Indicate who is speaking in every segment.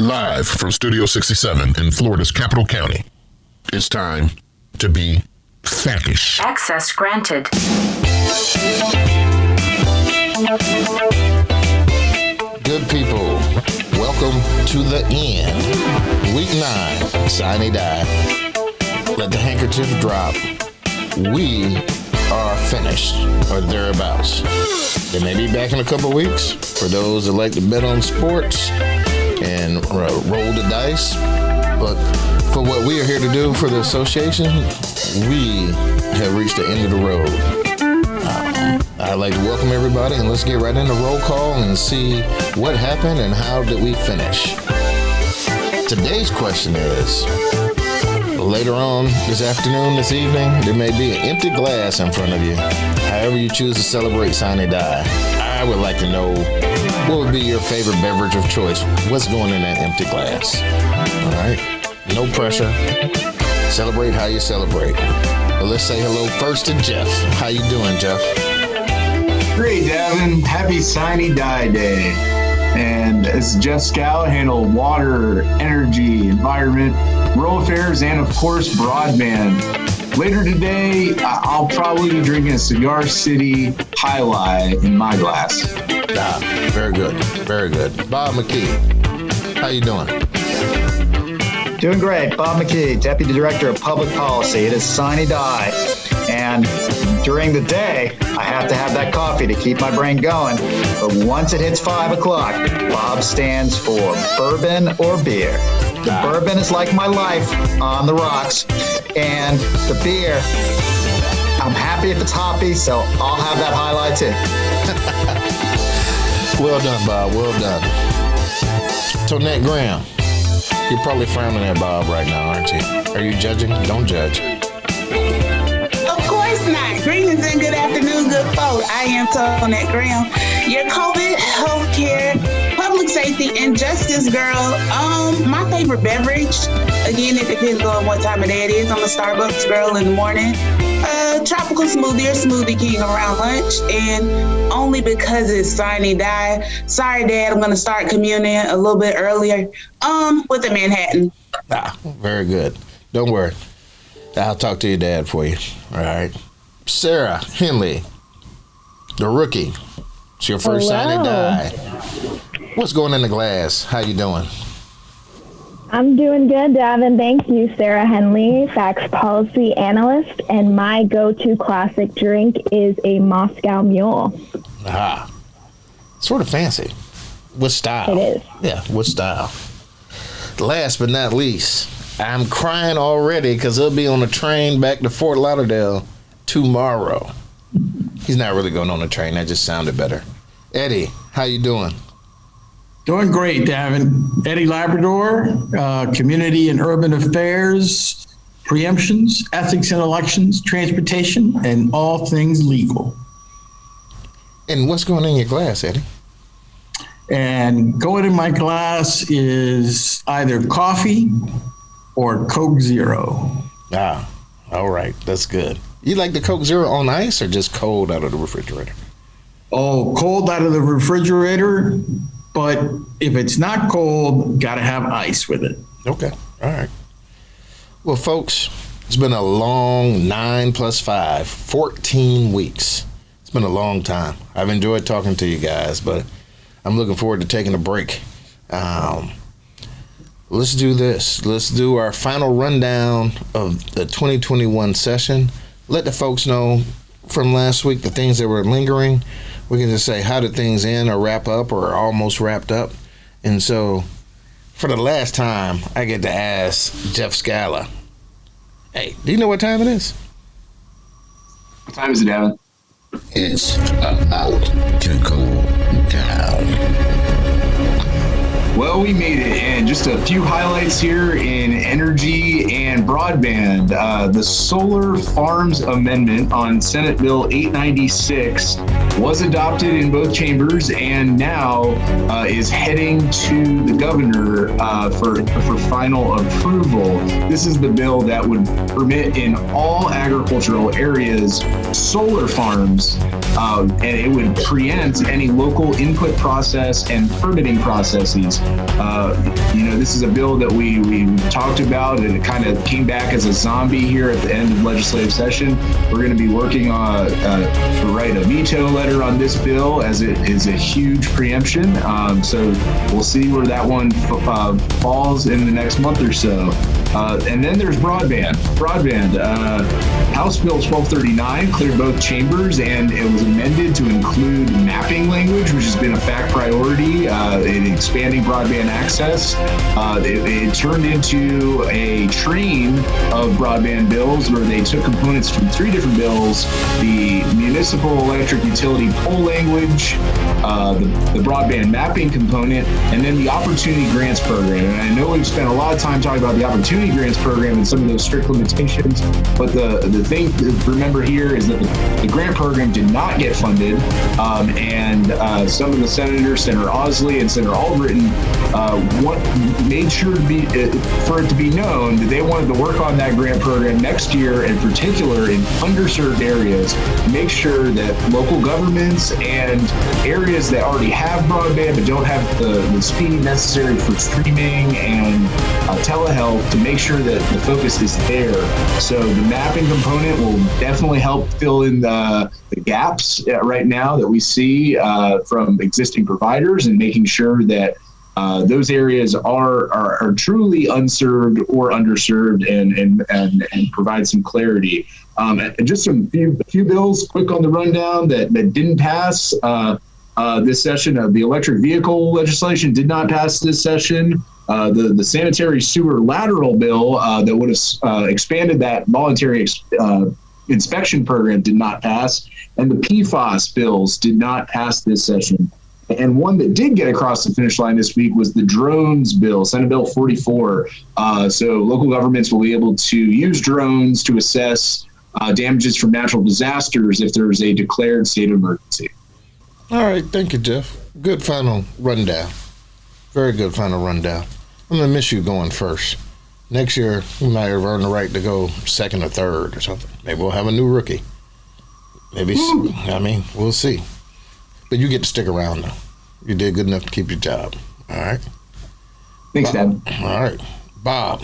Speaker 1: Live from Studio 67 in Florida's Capital County. It's time to be FACish.
Speaker 2: Access granted.
Speaker 3: Good people, welcome to the end. Week 9, Sine Die. Let the handkerchief drop. We are finished, or thereabouts. They may be back in a couple weeks for those that like to bet on sports and roll the dice. But for what we are here to do for the association, we have reached the end of the road. I'd like to welcome everybody, and let's get right into roll call and see what happened and how did we finish. Today's question is, later on this afternoon, this evening, there may be an empty glass in front of you. However you choose to celebrate Sine Die, I would like to know what would be your favorite beverage of choice. What's going in that empty glass? All right? No pressure. Celebrate how you celebrate. Well, let's say hello first to Jeff. How you doing, Jeff?
Speaker 4: Great, Davin. Happy Sine Die Day. And as Jeff Scala, handle water, energy, environment, rural affairs, and of course, broadband. Later today, I'll probably be drinking a Cigar City High Life in my glass.
Speaker 3: Very good. Very good. Bob McKee, how you doing?
Speaker 5: Doing great. Bob McKee, Deputy Director of Public Policy. It is Sine Die. And during the day, I have to have that coffee to keep my brain going. But once it hits 5 o'clock, Bob stands for bourbon or beer. The bourbon is like my life on the rocks. And the beer, I'm happy if it's hoppy, so I'll have that highlight too.
Speaker 3: Well done, Bob. Well done. Tonette Graham, you're probably frowning at Bob right now, aren't you? Are you judging? Don't judge.
Speaker 6: Of course not. Greetings and good afternoon, good folks. I am Tonette Graham, your COVID, healthcare, public safety, and justice girl. My favorite beverage, again, it depends on what time of day it is. I'm a Starbucks girl in the morning. Tropical smoothie or smoothie king around lunch, and only because it's Sine Die. Sorry, Dad, I'm going to start communing a little bit earlier. With a Manhattan.
Speaker 3: Very good. Don't worry. I'll talk to your dad for you. All right. Sarah Henley, the rookie. It's your first Sine Die. What's going in the glass? How you doing?
Speaker 7: I'm doing good, Davin. Thank you, Sarah Henley, Fax Policy Analyst, and my go-to classic drink is a Moscow Mule.
Speaker 3: Sort of fancy. What style?
Speaker 7: It is.
Speaker 3: Yeah, what style? Last but not least, I'm crying already because he'll be on a train back to Fort Lauderdale tomorrow. He's not really going on a train. That just sounded better. Eddie, how you doing?
Speaker 8: Doing great, Davin. Eddie Labrador, Community and Urban Affairs, Preemptions, Ethics and Elections, Transportation, and all things legal.
Speaker 3: And what's going in your glass, Eddie?
Speaker 8: And going in my glass is either coffee or Coke Zero.
Speaker 3: All right. That's good. You like the Coke Zero on ice or just cold out of the refrigerator?
Speaker 8: Oh, cold out of the refrigerator. But if it's not cold, got to have ice with it.
Speaker 3: Okay. All right. Well, folks, it's been a long 9 plus 5, 14 weeks. It's been a long time. I've enjoyed talking to you guys, but I'm looking forward to taking a break. Let's do this. Let's do our final rundown of the 2021 session. Let the folks know from last week the things that were lingering. We can just say, how did things end or wrap up or almost wrapped up? And so, for the last time, I get to ask Jeff Scala, hey, do you know what time it is?
Speaker 4: What time is it, Davin?
Speaker 3: It's about to go down.
Speaker 4: Well, we made it, and just a few highlights here in energy and broadband. The Solar Farms Amendment on Senate Bill 896 was adopted in both chambers and now is heading to the governor for final approval. This is the bill that would permit in all agricultural areas solar farms and it would preempt any local input process and permitting processes. This is a bill that we talked about, and it kind of came back as a zombie here at the end of legislative session. We're going to be working on to write a veto letter on this bill, as it is a huge preemption. So we'll see where that one falls in the next month or so. And then there's broadband. House Bill 1239 cleared both chambers, and it was amended to include mapping language, which has been a FAC priority in expanding broadband access. It turned into a train of broadband bills where they took components from 3 different bills: the municipal electric utility pole language, the broadband mapping component, and then the Opportunity Grants Program. And I know we've spent a lot of time talking about the Opportunity Grants Program and some of those strict limitations, but the thing to remember here is that the grant program did not get funded, and some of the senators, Senator Osley and Senator Albritton, made sure for it to be known that they wanted to work on that grant program next year, in particular in underserved areas, make sure that local governments and areas that already have broadband but don't have the speed necessary for streaming and telehealth, to make sure that the focus is there. So the mapping component will definitely help fill in the gaps right now that we see from existing providers, and making sure that those areas are truly unserved or underserved, and provide some clarity. And just a few bills quick on the rundown that didn't pass this session. The electric vehicle legislation did not pass this session. The sanitary sewer lateral bill that would have expanded that voluntary inspection program did not pass. And the PFAS bills did not pass this session. And one that did get across the finish line this week was the drones bill, Senate Bill 44. So local governments will be able to use drones to assess damages from natural disasters if there's a declared state of emergency.
Speaker 3: All right. Thank you, Jeff. Good final rundown. Very good final rundown. I'm going to miss you going first. Next year, we might have earned the right to go second or third or something. Maybe we'll have a new rookie. Maybe, we'll see. But you get to stick around, though. You did good enough to keep your job. All right?
Speaker 4: Thanks, Dad.
Speaker 3: All right. Bob,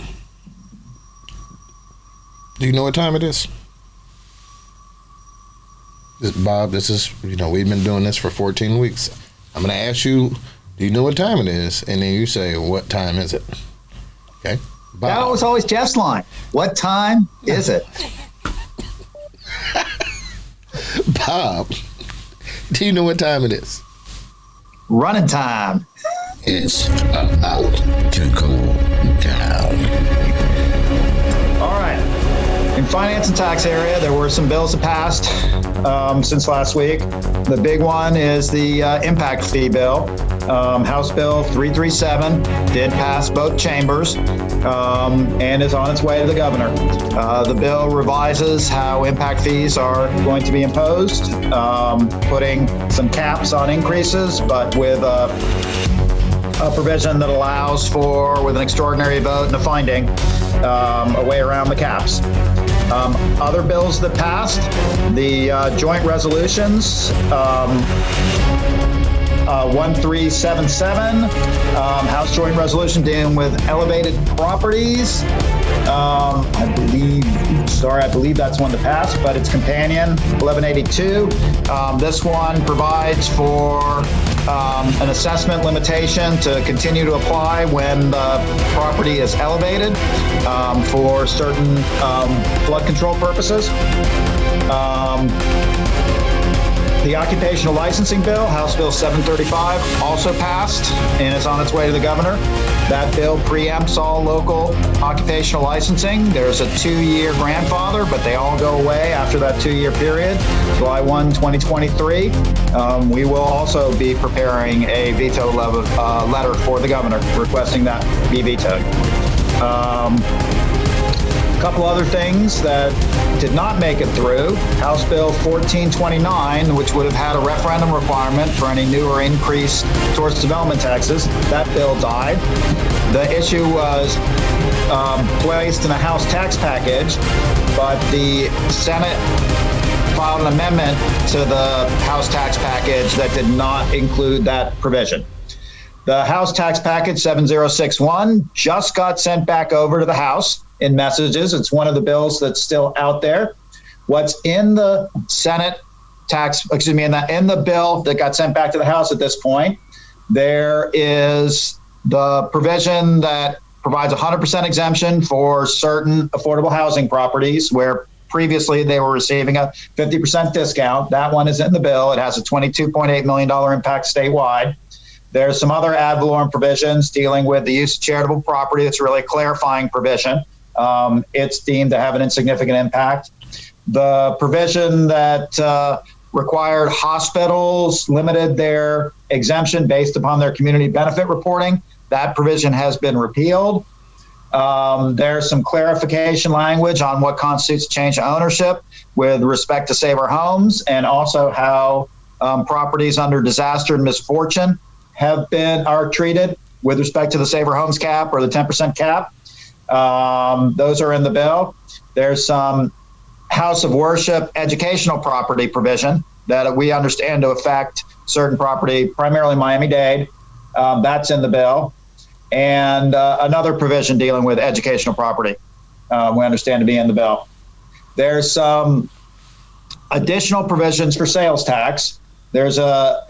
Speaker 3: do you know what time it is? Bob, this is, we've been doing this for 14 weeks. I'm going to ask you, do you know what time it is? And then you say, what time is it? Okay? Bob.
Speaker 5: That was always Jeff's line. What time is it?
Speaker 3: Bob, do you know what time it is?
Speaker 5: Running time.
Speaker 1: It's about to go down.
Speaker 5: All right. In finance and tax area, there were some bills that passed since last week. The big one is the impact fee bill. House Bill 337 did pass both chambers and is on its way to the governor. The bill revises how impact fees are going to be imposed, putting some caps on increases, but with a provision that allows for, with an extraordinary vote and a finding, a way around the caps. Other bills that passed, the joint resolutions, 1377, House Joint Resolution dealing with elevated properties. I believe that's one to pass, but its companion, 1182. This one provides for an assessment limitation to continue to apply when the property is elevated for certain flood control purposes. The occupational licensing bill, House Bill 735, also passed and is on its way to the governor. That bill preempts all local occupational licensing. There's a 2-year grandfather, but they all go away after that 2-year period, July 1, 2023. We will also be preparing a veto letter for the governor requesting that be vetoed. A couple other things that did not make it through. House Bill 1429, which would have had a referendum requirement for any new or increased tourist development taxes. That bill died. The issue was placed in a House tax package, but the Senate filed an amendment to the House tax package that did not include that provision. The House tax package 7061 just got sent back over to the House in messages. It's one of the bills that's still out there. What's in the Senate in the bill that got sent back to the House at this point, there is the provision that provides 100% exemption for certain affordable housing properties where previously they were receiving a 50% discount. That one is in the bill. It has a $22.8 million impact statewide. There's some other ad valorem provisions dealing with the use of charitable property. It's really a clarifying provision. It's deemed to have an insignificant impact. The provision that required hospitals limited their exemption based upon their community benefit reporting, that provision has been repealed. There's some clarification language on what constitutes change of ownership with respect to Save Our Homes, and also how properties under disaster and misfortune are treated with respect to the Save Our Homes cap or the 10% cap. Those are in the bill. There's some house of worship educational property provision that we understand to affect certain property, primarily Miami-Dade. That's in the bill. And another provision dealing with educational property, we understand to be in the bill. There's some additional provisions for sales tax. There's a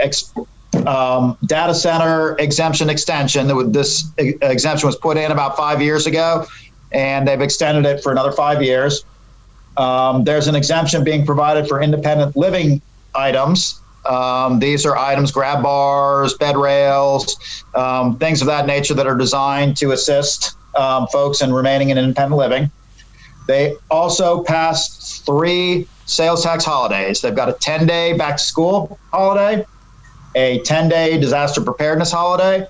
Speaker 5: data center exemption extension. This exemption was put in about 5 years ago, and they've extended it for another 5 years. There's an exemption being provided for independent living items. These are items, grab bars, bed rails, things of that nature that are designed to assist folks in remaining in independent living. They also passed 3 sales tax holidays. They've got a 10-day back to school holiday, a 10-day disaster preparedness holiday,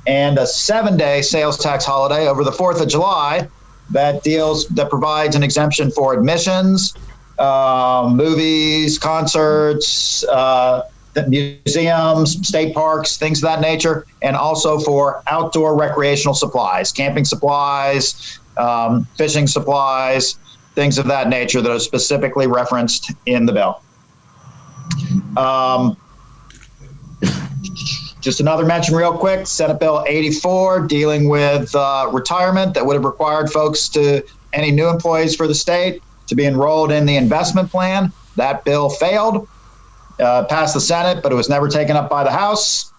Speaker 5: and a 7-day sales tax holiday over the 4th of July that provides an exemption for admissions, movies, concerts, museums, state parks, things of that nature, and also for outdoor recreational supplies, camping supplies, fishing supplies, things of that nature that are specifically referenced in the bill. Just another mention real quick, Senate Bill 84 dealing with retirement that would have required any new employees for the state to be enrolled in the investment plan. That bill failed, passed the Senate, but it was never taken up by the House.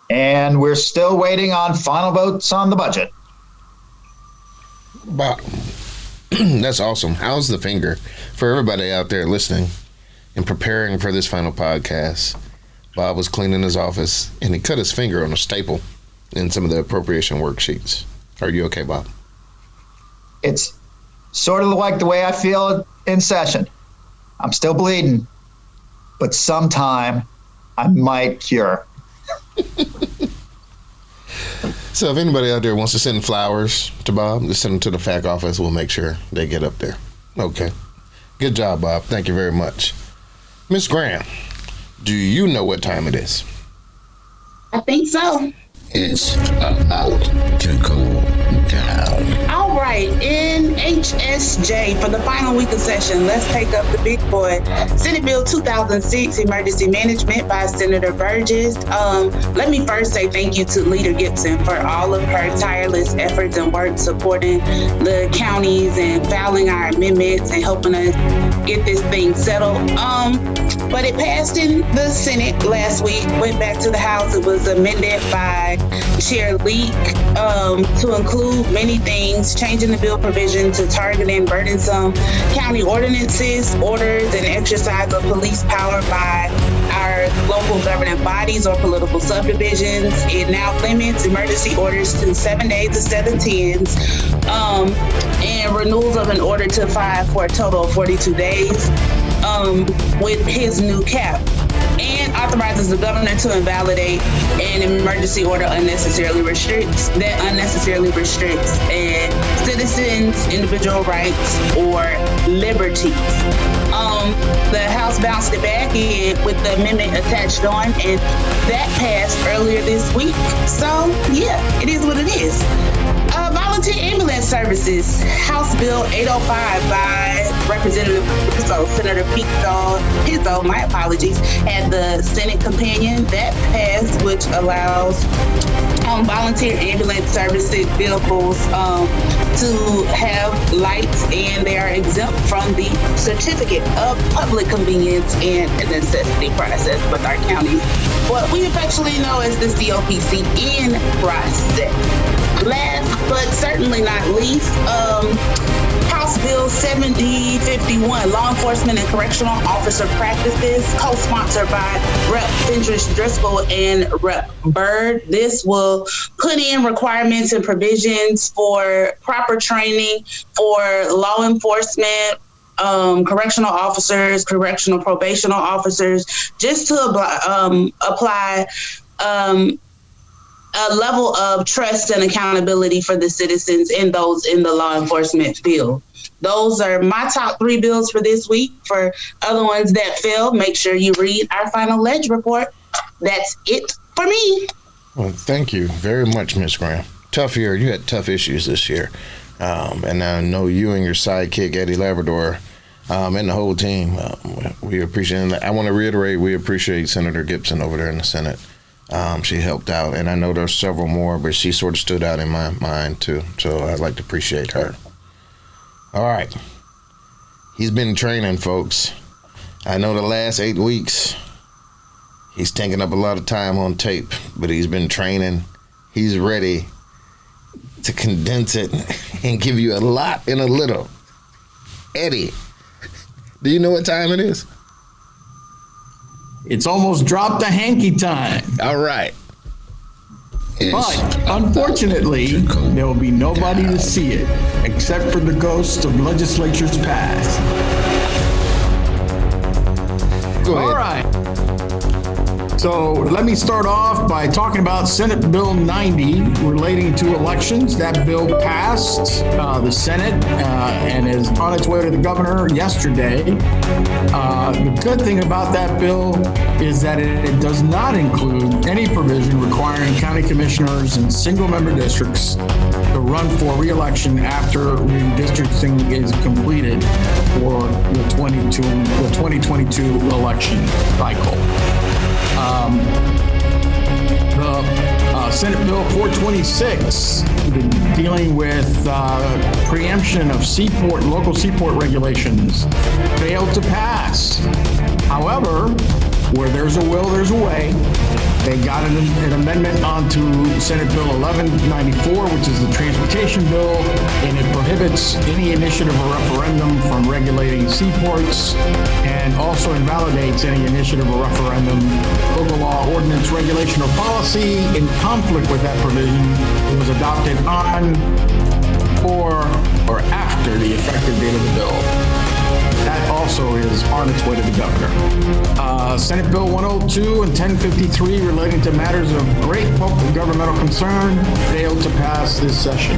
Speaker 5: And we're still waiting on final votes on the budget.
Speaker 3: Bob, that's awesome. How's the finger? For everybody out there listening and preparing for this final podcast, Bob was cleaning his office and he cut his finger on a staple in some of the appropriation worksheets. Are you okay, Bob?
Speaker 5: It's sort of like the way I feel in session. I'm still bleeding, but sometime I might cure.
Speaker 3: So if anybody out there wants to send flowers to Bob, just send them to the FAC office. We'll make sure they get up there. Okay. Good job, Bob. Thank you very much. Miss Graham, do you know what time it is?
Speaker 6: I think so.
Speaker 1: It's about to go down.
Speaker 6: All right, in HSJ, for the final week of session, let's take up the big boy. Senate Bill 2006, Emergency Management by Senator Burgess. Let me first say thank you to Leader Gibson for all of her tireless efforts and work supporting the counties and filing our amendments and helping us get this thing settled. But it passed in the Senate last week, went back to the House. It was amended by Chair Leak to include many things, changing the bill provision to targeting burdensome county ordinances, orders, and exercise of police power by our local governing bodies or political subdivisions. It now limits emergency orders to 7 days instead of 10s, and renewals of an order to 5 for a total of 42 days with his new cap. And authorizes the governor to invalidate an emergency order that unnecessarily restricts citizens' individual rights or liberties. The House bounced it back in with the amendment attached on, and that passed earlier this week. So yeah, it is what it is. Volunteer ambulance Services, House Bill 805 by Representative Senator Pizzo, my apologies, and the Senate companion that passed, which allows volunteer ambulance services vehicles to have lights, and they are exempt from the certificate of public convenience and necessity process with our counties, what we affectionately know as the COPCN process. Last but certainly not least, House Bill 7051, Law Enforcement and Correctional Officer Practices, co-sponsored by Rep. Fentrish Driscoll and Rep. Byrd. This will put in requirements and provisions for proper training for law enforcement, correctional officers, correctional probational officers, just to apply a level of trust and accountability for the citizens and those in the law enforcement field. Those are my top 3 bills for this week. For other ones that failed, make sure you read our final ledge report. That's it for me.
Speaker 3: Well, thank you very much, Ms. Graham. Tough year. You had tough issues this year. And I know you and your sidekick, Eddie Labrador, and the whole team, we appreciate that. I want to reiterate, we appreciate Senator Gibson over there in the Senate. She helped out, and I know there's several more, but she sort of stood out in my mind too. So I'd like to appreciate her. All right. He's been training, folks. I know the last 8 weeks, he's taking up a lot of time on tape, but he's been training. He's ready to condense it and give you a lot in a little. Eddie, do you know what time it is?
Speaker 8: It's almost drop the hanky time.
Speaker 3: All right.
Speaker 8: But unfortunately, there will be nobody to see it except for the ghosts of legislatures past.
Speaker 3: Go ahead.
Speaker 8: All right. So let me start off by talking about Senate Bill 90 relating to elections. That bill passed the Senate and is on its way to the governor yesterday. The good thing about that bill is that it does not include any provision requiring county commissioners in single-member districts to run for re-election after redistricting is completed for the 2022 election cycle. The Senate Bill 426, dealing with preemption of local seaport regulations, failed to pass. However, where there's a will, there's a way. They got an amendment onto Senate Bill 1194, which is the transportation bill, and it prohibits any initiative or referendum from regulating seaports, and also invalidates any initiative or referendum, local law, ordinance, regulation, or policy in conflict with that provision that was adopted on or after the effective date of the bill. That also is on its way to the governor. Senate Bill 102 and 1053 relating to matters of great public governmental concern failed to pass this session.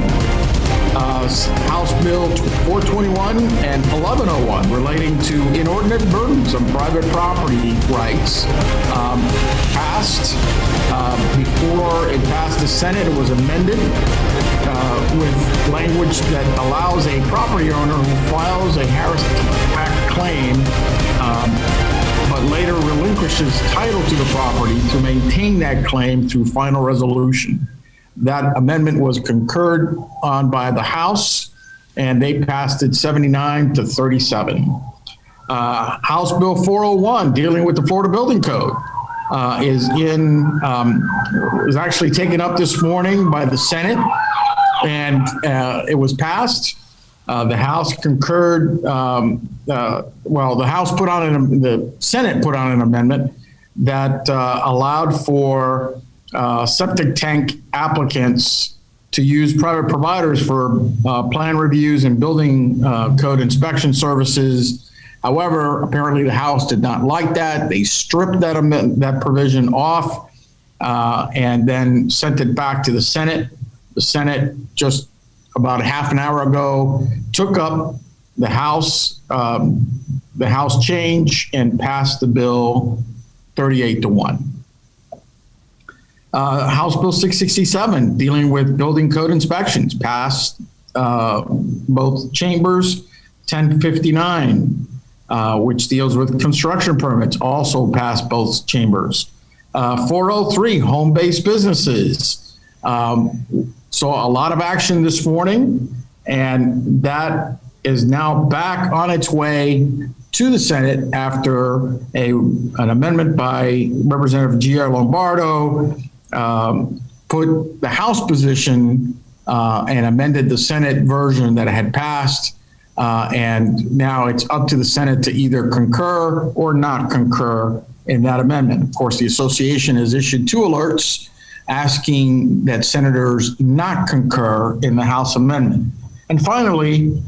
Speaker 8: House Bill 421 and 1101 relating to inordinate burdens on private property rights passed. Before it passed the Senate, it was amended with language that allows a property owner who files a Harris Act claim but later relinquishes title to the property to maintain that claim through final resolution. That amendment was concurred on by the House, and they passed it 79-37. House Bill 401, dealing with the Florida Building Code, is actually taken up this morning by the Senate, and it was passed. The House concurred. The Senate put on an amendment that allowed for septic tank applicants to use private providers for plan reviews and building code inspection services. However, apparently the House did not like that. They stripped that provision off and then sent it back to the Senate. The Senate, just about a half an hour ago, took up the House change and passed the bill 38-1. House Bill 667, dealing with building code inspections, passed both chambers. 1059, which deals with construction permits, also passed both chambers. 403, home-based businesses. So a lot of action this morning, and that is now back on its way to the Senate after an amendment by Representative G.R. Lombardo put the House position and amended the Senate version that had passed. And now it's up to the Senate to either concur or not concur in that amendment. Of course, the association has issued 2 alerts asking that senators not concur in the House amendment. And finally,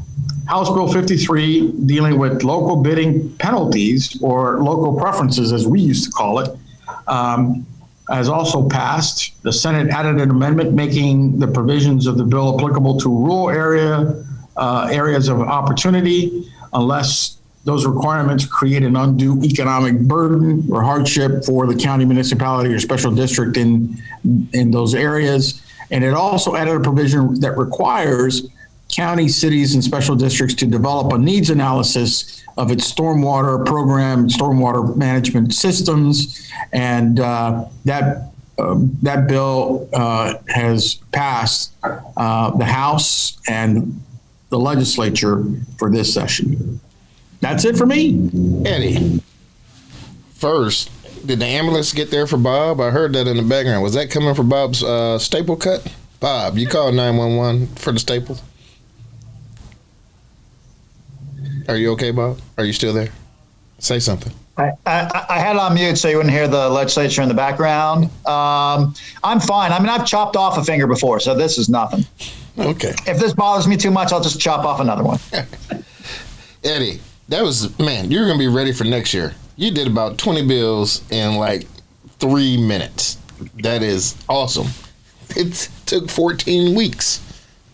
Speaker 8: House Bill 53, dealing with local bidding penalties or local preferences, as we used to call it, has also passed. The Senate added an amendment making the provisions of the bill applicable to rural areas of opportunity, unless those requirements create an undue economic burden or hardship for the county, municipality, or special district in those areas. And it also added a provision that requires counties, cities, and special districts to develop a needs analysis of its stormwater program, stormwater management systems, and that bill has passed the House and the legislature for this session. That's it for me.
Speaker 3: Eddie, first, did the ambulance get there for Bob? I heard that in the background. Was that coming for Bob's staple cut? Bob, you called 911 for the staples? Are you okay, Bob? Are you still there? Say something.
Speaker 5: I had it on mute so you wouldn't hear the legislature in the background. I'm fine. I mean, I've chopped off a finger before, so this is nothing.
Speaker 3: Okay.
Speaker 5: If this bothers me too much, I'll just chop off another one.
Speaker 3: Eddie, that was, man, you're going to be ready for next year. You did about 20 bills in like 3 minutes. That is awesome. It took 14 weeks,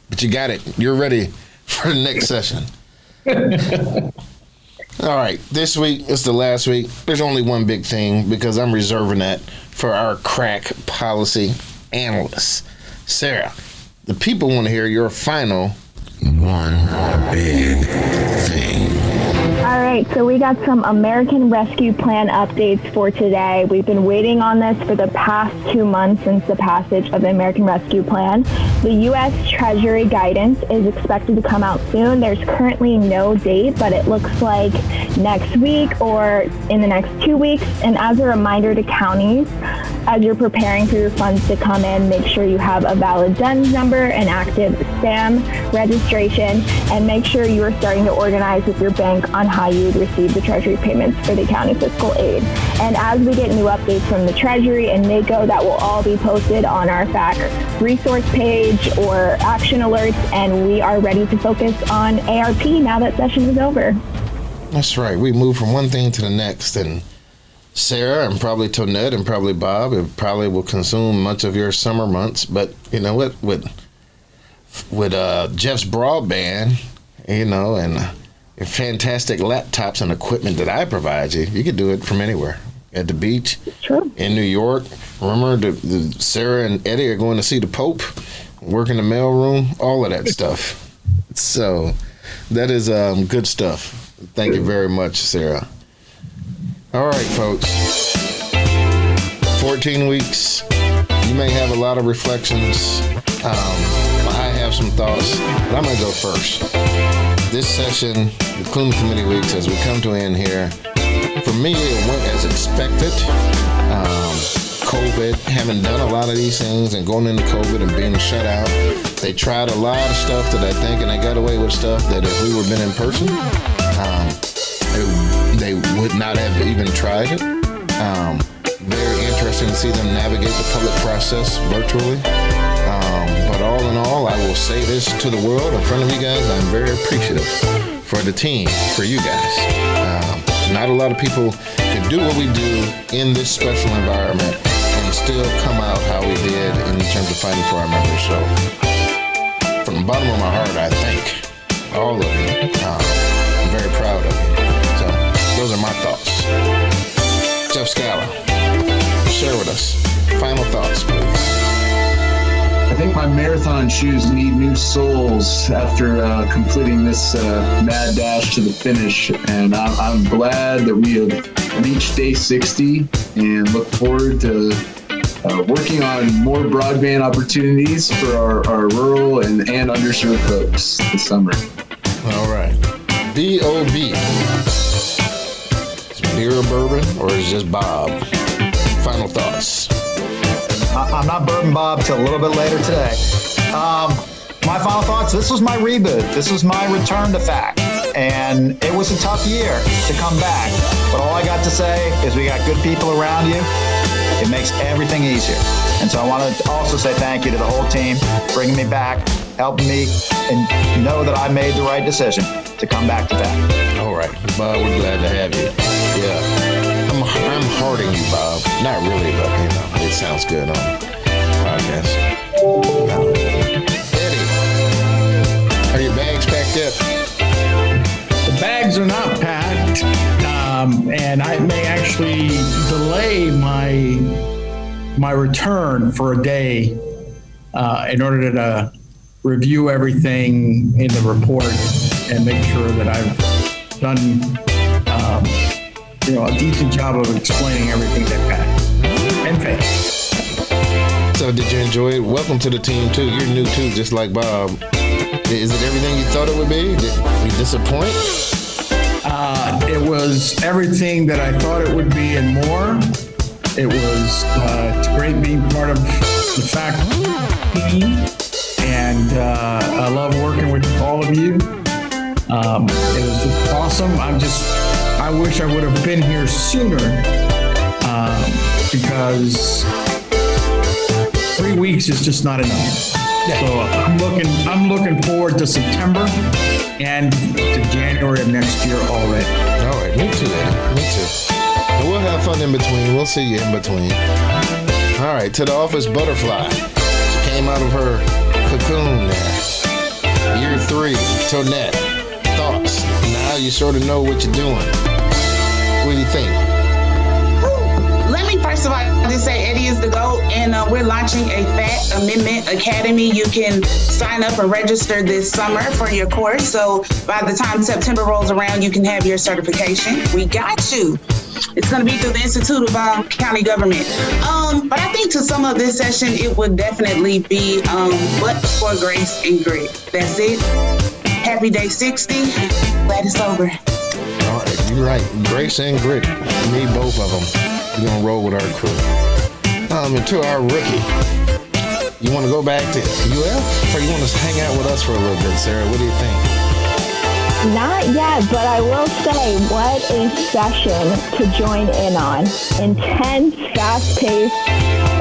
Speaker 3: but you got it. You're ready for the next session. All right, this week is the last week. There's only one big thing because I'm reserving that for our crack policy analyst. Sarah, the people want to hear your final one big thing.
Speaker 7: All right, so we got some American Rescue Plan updates for today. We've been waiting on this for the past 2 months since the passage of the American Rescue Plan. The U.S. Treasury guidance is expected to come out soon. There's currently no date, but it looks like next week or in the next 2 weeks. And as a reminder to counties, as you're preparing for your funds to come in, make sure you have a valid DUNS number, an active SAM registration, and make sure you are starting to organize with your bank on how you would receive the Treasury payments for the county fiscal aid. And as we get new updates from the Treasury and NACO, that will all be posted on our FAC resource page or action alerts, and we are ready to focus on ARP now that session is over.
Speaker 3: That's right. We move from one thing to the next, and Sarah and probably Tonette and probably Bob, it probably will consume much of your summer months. But you know what? With Jeff's broadband, you know, and fantastic laptops and equipment that I provide you, you could do it from anywhere. At the beach,
Speaker 7: Sure.
Speaker 3: In New York. Remember, the Sarah and Eddie are going to see the Pope, work in the mailroom, all of that stuff. So that is good stuff. Thank you very much, Sarah. All right, folks. 14 weeks. You may have a lot of reflections. I have some thoughts, but I'm going to go first. This session, the Clooney Committee weeks, as we come to an end here, for me, it went as expected. COVID, having done a lot of these things and going into COVID and being shut out, they tried a lot of stuff that I think, and they got away with stuff that if we were been in person, they would not have even tried it. Very interesting to see them navigate the public process virtually. But all in all, I will say this to the world in front of you guys. I'm very appreciative for the team, for you guys. Not a lot of people can do what we do in this special environment and still come out how we did in terms of fighting for our members. So from the bottom of my heart, I thank all of you. I'm very proud of you. So those are my thoughts. Jeff Scala, share with us. Final thoughts, please.
Speaker 4: I think my marathon shoes need new soles after completing this mad dash to the finish. And I'm glad that we have reached day 60 and look forward to working on more broadband opportunities for our rural and underserved folks this summer.
Speaker 3: All right. B.O.B. Is beer or bourbon, or is it just Bob? Final thoughts.
Speaker 5: I'm not Bourbon Bob till a little bit later today. My final thoughts, this was my reboot. This was my return to fact. And it was a tough year to come back. But all I got to say is we got good people around you. It makes everything easier. And so I want to also say thank you to the whole team, bringing me back, helping me, and know that I made the right decision to come back to fact.
Speaker 3: All right, Bob, we're glad to have you. Yeah, I'm hearting you, Bob. Not really, but it sounds good on podcast. No. Eddie, are your bags packed up?
Speaker 8: The bags are not packed, and I may actually delay my return for a day in order to review everything in the report and make sure that I've done a decent job of explaining everything that happened and failed.
Speaker 3: So did you enjoy it? Welcome to the team too. You're new too, just like Bob. Is it everything you thought it would be? Did we disappoint?
Speaker 8: It was everything that I thought it would be and more. It was it's great being part of the fact team, and I love working with all of you. It was just awesome. I wish I would have been here sooner because 3 weeks is just not enough. Yeah. So I'm looking forward to September and to January of next year already.
Speaker 3: All right, me too, Eddie. Me too. And we'll have fun in between. We'll see you in between. All right, to the office butterfly. She came out of her cocoon there. Year 3, Tonette. Thoughts? Now you sort of know what you're doing. What do you think?
Speaker 6: Let me first of all just say Eddie is the GOAT, and we're launching a FAT Amendment Academy. You can sign up and register this summer for your course. So by the time September rolls around, you can have your certification. We got you. It's going to be through the Institute of County Government. But I think to sum up this session, it would definitely be but for grace and grit. That's it. Happy day 60. Glad it's over.
Speaker 3: All right, you're right. Grace and grit. Me, both of them. We're going to roll with our crew. And to our rookie, you want to go back to UF, or you want to hang out with us for a little bit, Sarah? What do you think?
Speaker 7: Not yet, but I will say, what a session to join in on. Intense, fast-paced,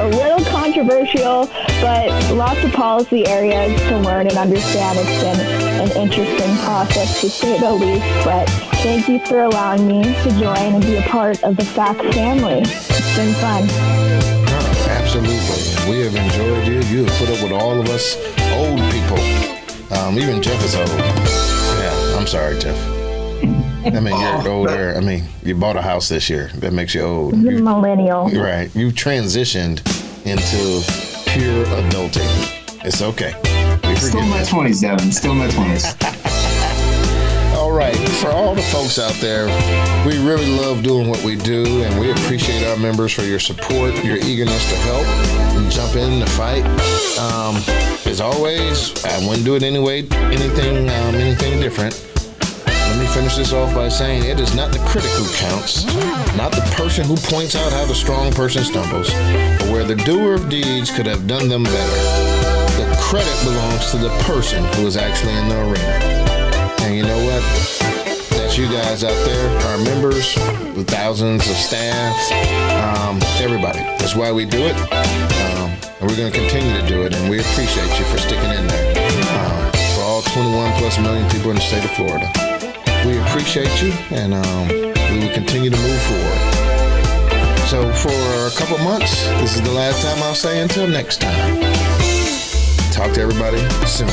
Speaker 7: a little controversial, but lots of policy areas to learn and understand. It's been an interesting process, to say the least, but thank you for allowing me to join and be a part of the FACT family. It's been fun.
Speaker 3: Oh, absolutely. We have enjoyed you. You have put up with all of us old people. Even Jeff is old. Yeah, I'm sorry, Jeff. I mean, you're older. I mean, you bought a house this year. That makes you old.
Speaker 7: You're millennial.
Speaker 3: Right. You've transitioned into pure adulting. It's okay.
Speaker 4: Still in my 20s, Devin. Still in my 20s.
Speaker 3: All right. For all the folks out there, we really love doing what we do, and we appreciate our members for your support, your eagerness to help and jump in the fight. As always, I wouldn't do it anyway, anything different. Let me finish this off by saying it is not the critic who counts, not the person who points out how the strong person stumbles, but where the doer of deeds could have done them better. The credit belongs to the person who is actually in the arena. And you know what? That's you guys out there, our members, the thousands of staff, everybody. That's why we do it. And we're going to continue to do it. And we appreciate you for sticking in there. For all 21 plus million people in the state of Florida. We appreciate you, and we will continue to move forward. So for a couple months, this is the last time I'll say until next time. Talk to everybody soon.